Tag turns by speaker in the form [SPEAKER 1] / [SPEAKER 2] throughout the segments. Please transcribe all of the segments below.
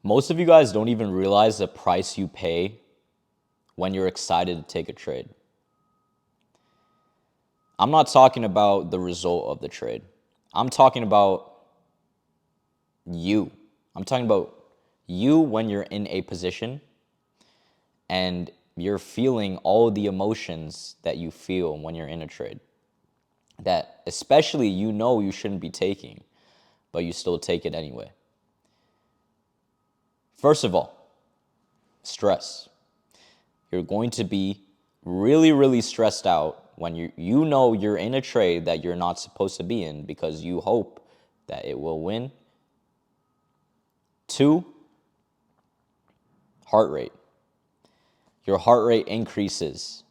[SPEAKER 1] Most of you guys don't even realize the price you pay when you're excited to take a trade. I'm not talking about the result of the trade. I'm talking about you. I'm talking about you when you're in a position and you're feeling all the emotions that you feel when you're in a trade. That especially you shouldn't be taking, but you still take it anyway. First of all, stress. You're going to be really, really stressed out when you know you're in a trade that you're not supposed to be in because you hope that it will win. 2, heart rate. Your heart rate increases.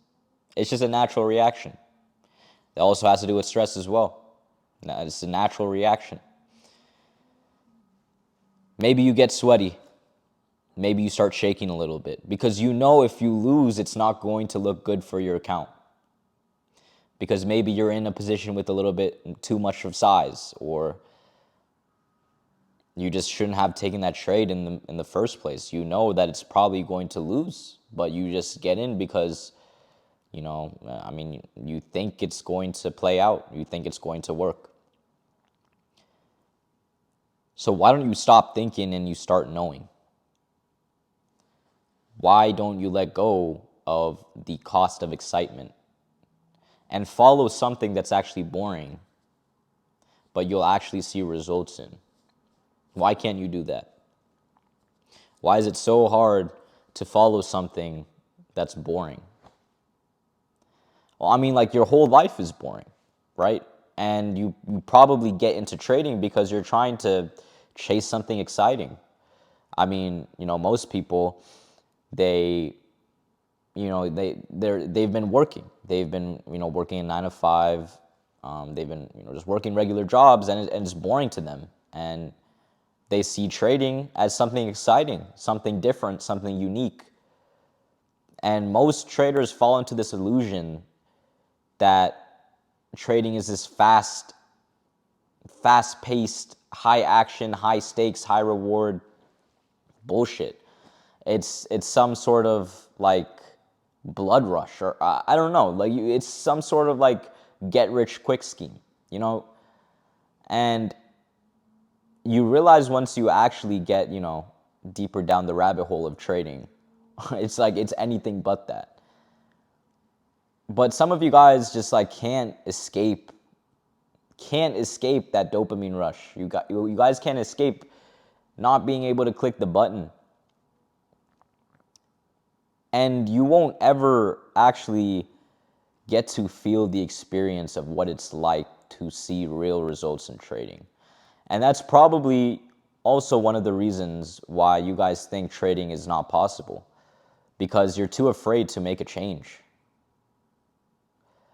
[SPEAKER 1] It's just a natural reaction. That also has to do with stress as well. It's a natural reaction. Maybe you get sweaty. Maybe you start shaking a little bit because you know if you lose, it's not going to look good for your account. Because maybe you're in a position with a little bit too much of size, or you just shouldn't have taken that trade in the first place. You know that it's probably going to lose, but you just get in because, you think it's going to play out. You think it's going to work. So why don't you stop thinking and you start knowing? Why don't you let go of the cost of excitement and follow something that's actually boring, but you'll actually see results in? Why can't you do that? Why is it so hard to follow something that's boring? Well, your whole life is boring, right? And you probably get into trading because you're trying to chase something exciting. Most people, they've been working. They've been, working a 9 to 5. They've been, just working regular jobs, and it's boring to them. And they see trading as something exciting, something different, something unique. And most traders fall into this illusion that trading is this fast-paced, high action, high stakes, high reward bullshit. It's some sort of blood rush, or I don't know. It's some sort of get rich quick scheme, And you realize once you actually get, deeper down the rabbit hole of trading, it's anything but that. But some of you guys just can't escape that dopamine rush. You guys can't escape not being able to click the button. And you won't ever actually get to feel the experience of what it's like to see real results in trading. And that's probably also one of the reasons why you guys think trading is not possible, because you're too afraid to make a change.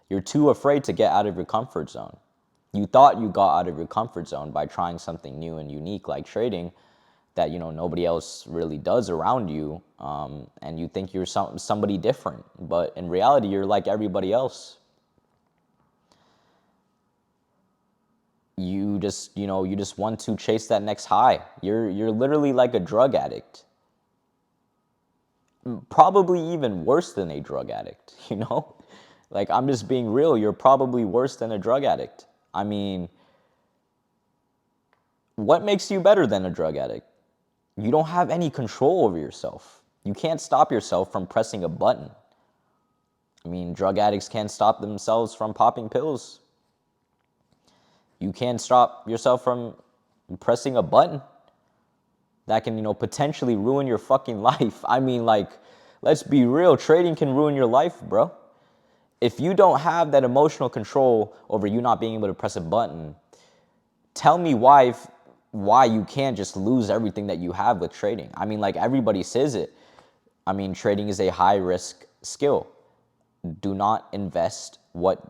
[SPEAKER 1] You're too afraid to get out of your comfort zone. You thought you got out of your comfort zone by trying something new and unique like trading that nobody else really does around you, and you think you're somebody different, but in reality you're like everybody else. You just want to chase that next high. You're literally like a drug addict. Probably even worse than a drug addict, I'm just being real. You're probably worse than a drug addict. What makes you better than a drug addict? You don't have any control over yourself. You can't stop yourself from pressing a button. Drug addicts can't stop themselves from popping pills. You can't stop yourself from pressing a button that can, potentially ruin your fucking life. Let's be real. Trading can ruin your life, bro. If you don't have that emotional control over you not being able to press a button, tell me why you can't just lose everything that you have with trading. Everybody says it. Trading is a high-risk skill. Do not invest what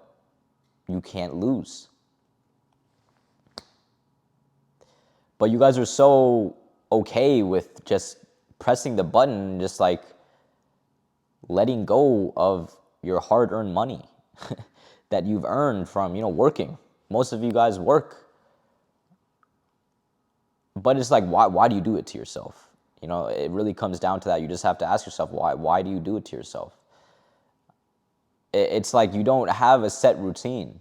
[SPEAKER 1] you can't lose. But you guys are so okay with just pressing the button and just letting go of your hard-earned money that you've earned from, working. Most of you guys work. But it's why do you do it to yourself? You know, it really comes down to that. You just have to ask yourself, why? Why do you do it to yourself? It's like you don't have a set routine.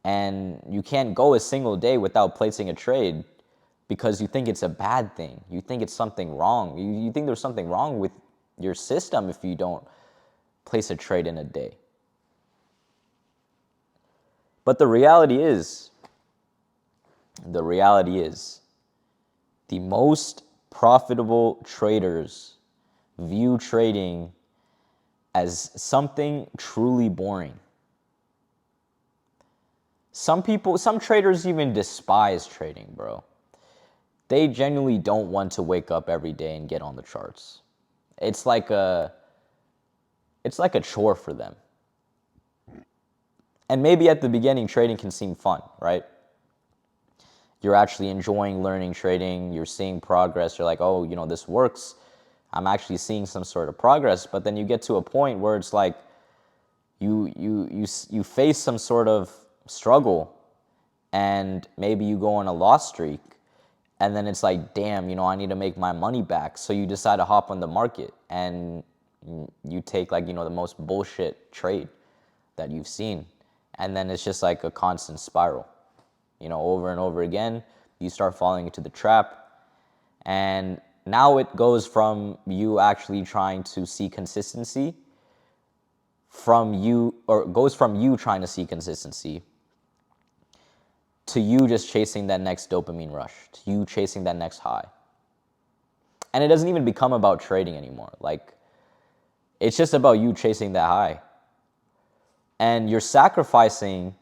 [SPEAKER 1] And you can't go a single day without placing a trade because you think it's a bad thing. You think it's something wrong. You think there's something wrong with your system if you don't place a trade in a day. But the reality is, the most profitable traders view trading as something truly boring. Some traders even despise trading, bro. They genuinely don't want to wake up every day and get on the charts. It's like a chore for them. And maybe at the beginning, trading can seem fun, right? You're actually enjoying learning trading. You're seeing progress. You're like, oh, this works. I'm actually seeing some sort of progress. But then you get to a point where it's like you face some sort of struggle, and maybe you go on a loss streak, and then it's like, damn, I need to make my money back. So you decide to hop on the market, and you take the most bullshit trade that you've seen. And then it's just like a constant spiral. Over and over again, you start falling into the trap. And now it goes from you actually trying to see consistency from you trying to see consistency to you just chasing that next dopamine rush, to you chasing that next high. And it doesn't even become about trading anymore. It's just about you chasing that high. And you're sacrificing,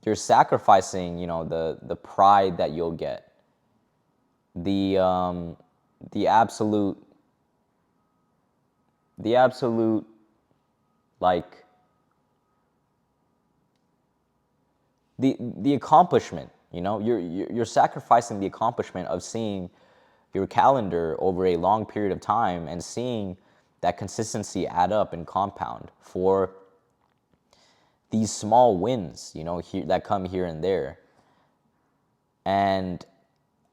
[SPEAKER 1] the pride that you'll get. The absolute the accomplishment, you're sacrificing the accomplishment of seeing your calendar over a long period of time and seeing that consistency add up and compound for these small wins, that come here and there. And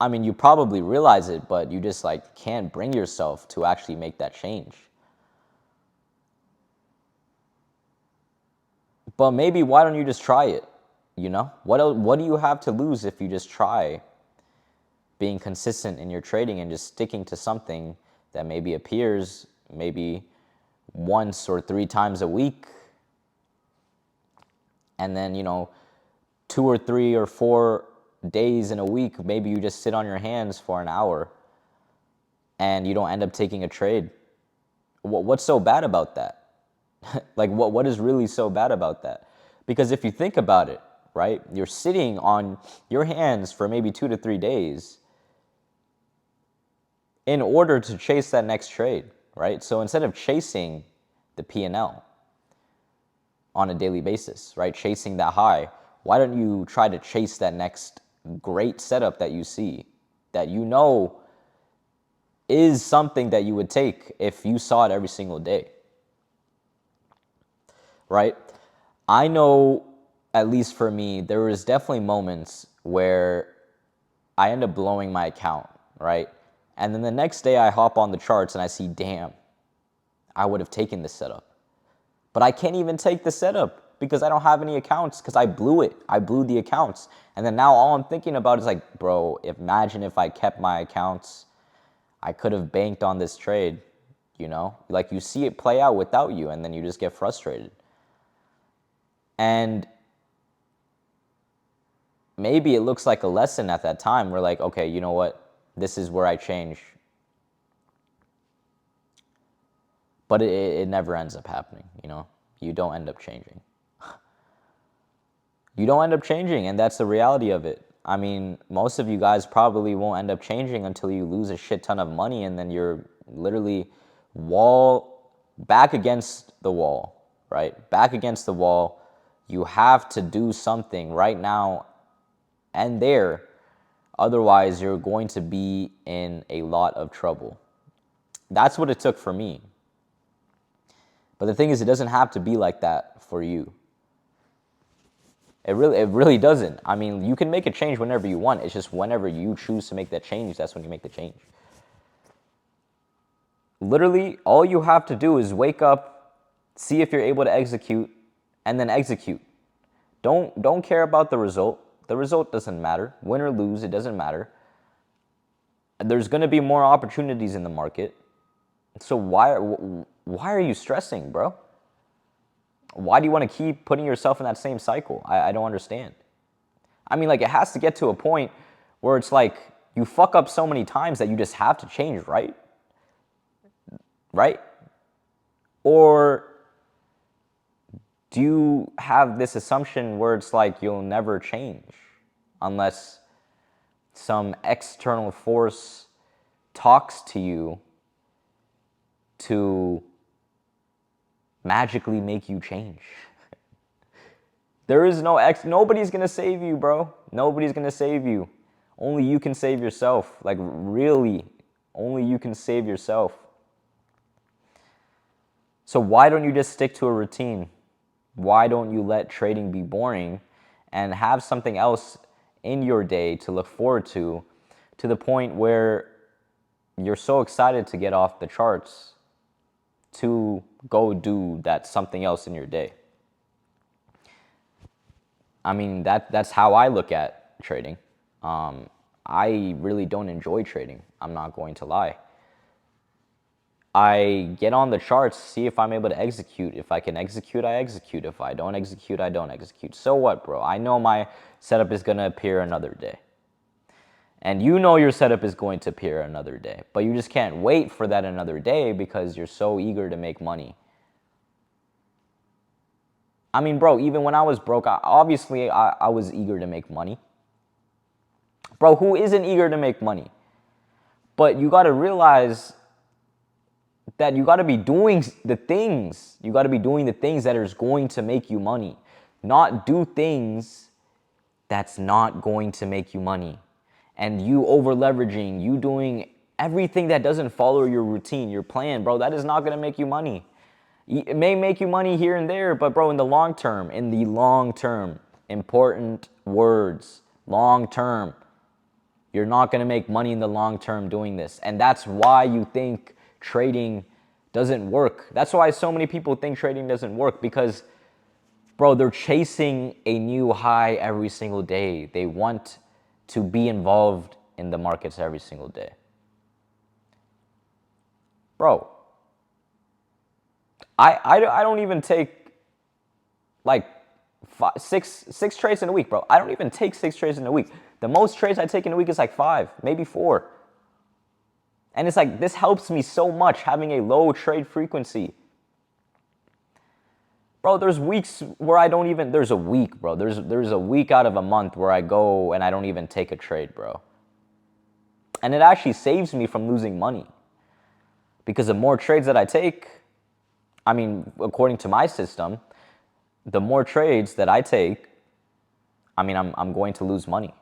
[SPEAKER 1] I mean, you probably realize it, but you just can't bring yourself to actually make that change. But maybe why don't you just try it? What do you have to lose if you just try being consistent in your trading and just sticking to something that maybe appears maybe once or 3 times a week, and then 2 or 3 or 4 days in a week, maybe you just sit on your hands for an hour and you don't end up taking a trade. What's so bad about that? What is really so bad about that? Because if you think about it, right, you're sitting on your hands for maybe 2 to 3 days in order to chase that next trade, right? So instead of chasing the P&L on a daily basis, right, chasing that high, why don't you try to chase that next great setup that you see, that is something that you would take if you saw it every single day, right? I know, at least for me, there was definitely moments where I end up blowing my account, right? And then the next day I hop on the charts and I see, damn, I would have taken this setup. But I can't even take the setup because I don't have any accounts because I blew it. I blew the accounts. And then now all I'm thinking about is bro, imagine if I kept my accounts, I could have banked on this trade, you see it play out without you, and then you just get frustrated. And maybe it looks like a lesson at that time. We're like, okay, you know what? This is where I change. But it never ends up happening, You don't end up changing. You don't end up changing, and that's the reality of it. I mean, most of you guys probably won't end up changing until you lose a shit ton of money, and then you're literally back against the wall, right? Back against the wall. You have to do something right now and there. Otherwise, you're going to be in a lot of trouble. That's what it took for me. But the thing is, it doesn't have to be like that for you. It really doesn't. I mean, you can make a change whenever you want. It's just whenever you choose to make that change, that's when you make the change. Literally, all you have to do is wake up, see if you're able to execute, and then execute. Don't care about the result. The result doesn't matter. Win or lose, it doesn't matter. There's going to be more opportunities in the market. So why are you stressing, bro? Why do you want to keep putting yourself in that same cycle? I don't understand. I mean, like, it has to get to a point where it's like you fuck up so many times that you just have to change, right? Right? Or do you have this assumption where it's like you'll never change unless some external force talks to you to magically make you change? There is nobody's gonna save you, bro. Nobody's gonna save you. Only you can save yourself. Like, really, only you can save yourself. So why don't you just stick to a routine? Why don't you let trading be boring and have something else in your day to look forward to the point where you're so excited to get off the charts to go do that something else in your day? I mean, that's how I look at trading. I really don't enjoy trading. I'm not going to lie. I get on the charts, see if I'm able to execute. If I can execute, I execute. If I don't execute, I don't execute. So what, bro? I know my setup is going to appear another day. And you know your setup is going to appear another day. But you just can't wait for that another day because you're so eager to make money. I mean, bro, even when I was broke, obviously I was eager to make money. Bro, who isn't eager to make money? But you got to realize that you got to be doing the things. You got to be doing the things that is going to make you money. Not do things that's not going to make you money. And you over leveraging, you doing everything that doesn't follow your routine, your plan, bro, that is not going to make you money. It may make you money here and there, but bro, in the long term, important words, long term, you're not going to make money in the long term doing this. And that's why you think trading doesn't work. That's why so many people think trading doesn't work, because, bro, they're chasing a new high every single day. They want to be involved in the markets every single day. Bro, I don't even take like six trades in a week, bro. I don't even take 6 trades in a week. The most trades I take in a week is like 5, maybe 4. And it's like, this helps me so much having a low trade frequency. Bro, there's weeks where I don't even, there's a week, bro. There's a week out of a month where I go and I don't even take a trade, bro. And it actually saves me from losing money. Because the more trades that I take, I mean, according to my system, the more trades that I take, I mean, I'm going to lose money,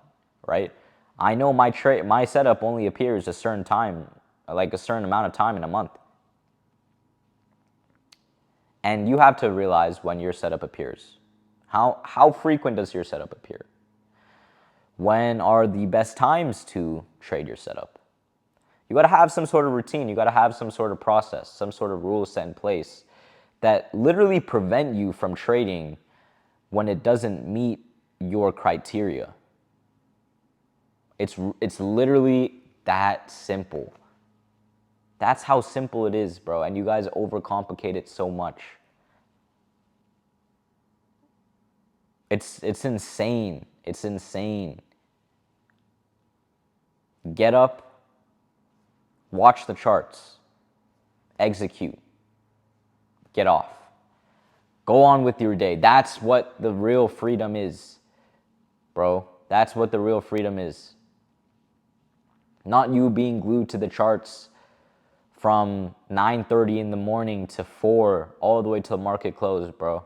[SPEAKER 1] right? I know my setup only appears a certain time, like a certain amount of time in a month. And you have to realize when your setup appears. How frequent does your setup appear? When are the best times to trade your setup? You got to have some sort of routine. You got to have some sort of process, some sort of rules set in place that literally prevent you from trading when it doesn't meet your criteria. It's literally that simple. That's how simple it is, bro. And you guys overcomplicate it so much. It's insane. It's insane. Get up, watch the charts, execute, get off. Go on with your day. That's what the real freedom is, bro. That's what the real freedom is. Not you being glued to the charts from 9:30 in the morning to 4 all the way till market close, bro.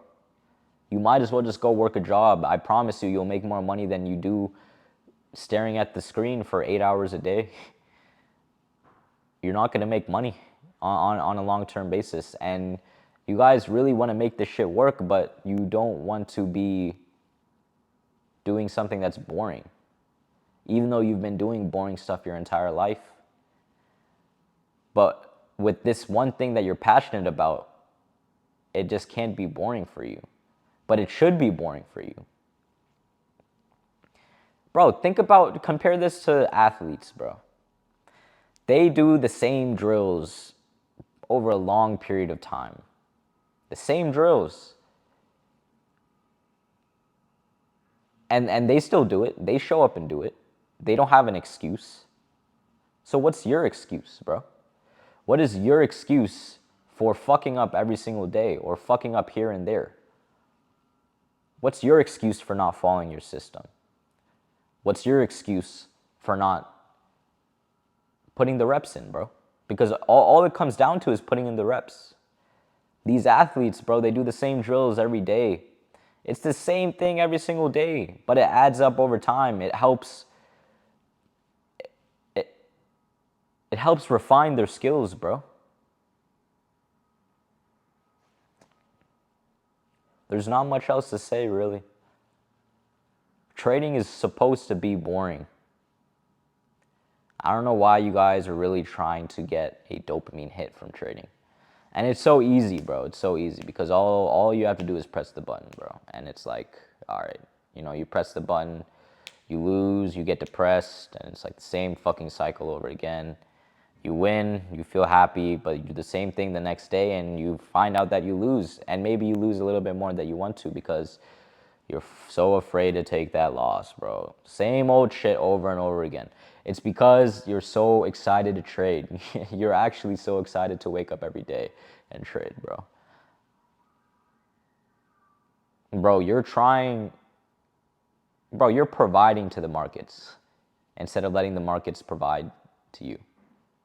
[SPEAKER 1] You might as well just go work a job. I promise you, you'll make more money than you do staring at the screen for 8 hours a day. You're not going to make money on a long-term basis. And you guys really want to make this shit work, but you don't want to be doing something that's boring, even though you've been doing boring stuff your entire life. But with this one thing that you're passionate about, it just can't be boring for you. But it should be boring for you. Bro, compare this to athletes, bro. They do the same drills over a long period of time. The same drills. And they still do it. They show up and do it. They don't have an excuse. So what's your excuse, bro? What is your excuse for fucking up every single day or fucking up here and there? What's your excuse for not following your system? What's your excuse for not putting the reps in, bro? Because all it comes down to is putting in the reps. These athletes, bro, they do the same drills every day. It's the same thing every single day, but it adds up over time. It helps refine their skills, bro. There's not much else to say, really. Trading is supposed to be boring. I don't know why you guys are really trying to get a dopamine hit from trading. And it's so easy, bro. It's so easy because all you have to do is press the button, bro. And it's like, all right, you press the button, you lose, you get depressed, and it's like the same fucking cycle over again. You win, you feel happy, but you do the same thing the next day and you find out that you lose. And maybe you lose a little bit more than you want to because you're so afraid to take that loss, bro. Same old shit over and over again. It's because you're so excited to trade. You're actually so excited to wake up every day and trade, bro. Bro, you're providing to the markets instead of letting the markets provide to you.